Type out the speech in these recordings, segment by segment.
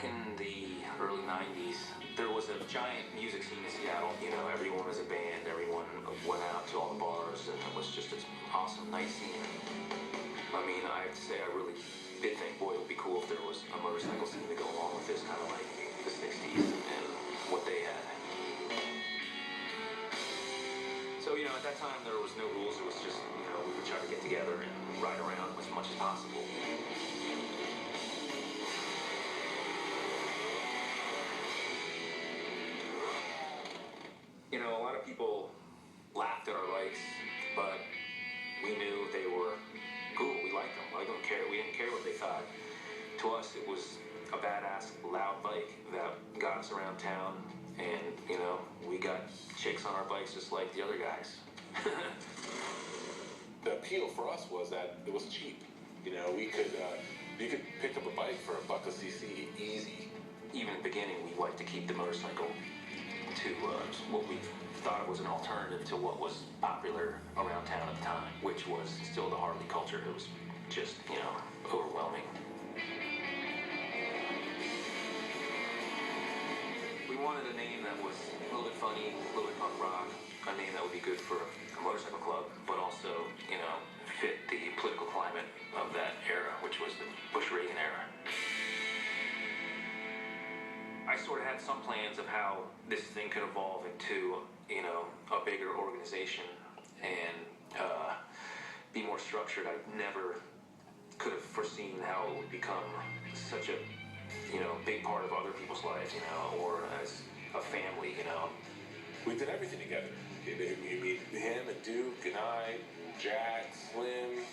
Back in the early 90s, there was a giant music scene in Seattle. You know, everyone was a band, everyone went out to all the bars, and it was just an awesome night scene. I mean, I have to say, I really did think, boy, it would be cool if there was a motorcycle scene to go along with this, kind of like the 60s and what they had. So, you know, at that time, there was no rules. It was just, you know, we would try to get together and ride around as much as possible. You know, a lot of people laughed at our bikes, but we knew they were cool. We liked them. We didn't care what they thought. To us, it was a badass, loud bike that got us around town, and, you know, we got chicks on our bikes just like the other guys. The appeal for us was that it was cheap. You know, you could pick up a bike for $1 a cc easy. Even in the beginning, we liked to keep the motorcycle to what we thought was an alternative to what was popular around town at the time, which was still the Harley culture. It was just, you know, overwhelming. We wanted a name that was a little bit funny, a little bit punk rock, a name that would be good for a motorcycle club, but also, you know, fit the political climate of that era, which was the Bush-Reagan era. I sort of had some plans of how this thing could evolve into, you know, a bigger organization and be more structured. I never could have foreseen how it would become such a, you know, big part of other people's lives, you know, or as a family, you know. We did everything together. You mean him and Duke and I, Jack, Slim,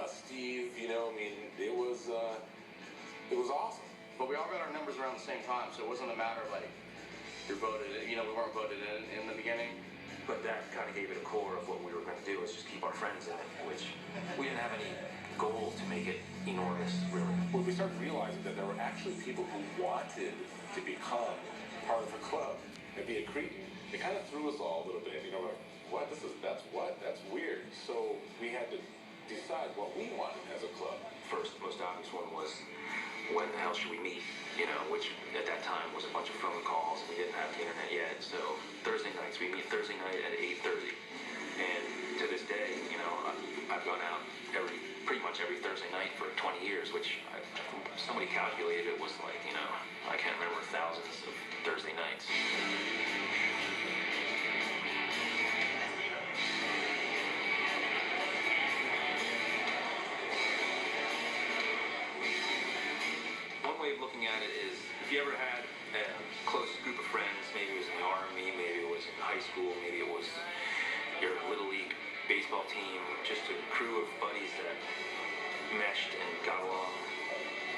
Steve, you know, I mean, it was awesome. But we all got our numbers around the same time, so it wasn't a matter of like, you're voted in, you know, we weren't voted in the beginning. But that kind of gave it a core of what we were going to do, is just keep our friends in it, which we didn't have any goal to make it enormous, really. When we started realizing that there were actually people who wanted to become part of a club and be a Cretin, it kind of threw us all a little bit, you know, like, what? That's weird. So we had to decide what we wanted as a club. First, most obvious one was, when the hell should we meet? You know, which at that time was a bunch of phone calls. We didn't have the internet yet, so Thursday nights, we meet Thursday night at 8:30. And to this day, you know, I've gone out pretty much every Thursday night for 20 years, which somebody calculated it was like, you know, I can't remember, thousands of Thursday nights. Looking at it is, if you ever had a close group of friends, maybe it was in the Army, maybe it was in high school, maybe it was your Little League baseball team, just a crew of buddies that meshed and got along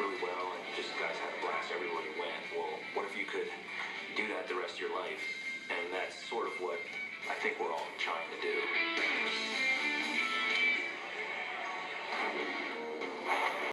really well, and just guys had a blast everywhere you went. Well, what if you could do that the rest of your life? And that's sort of what I think we're all trying to do.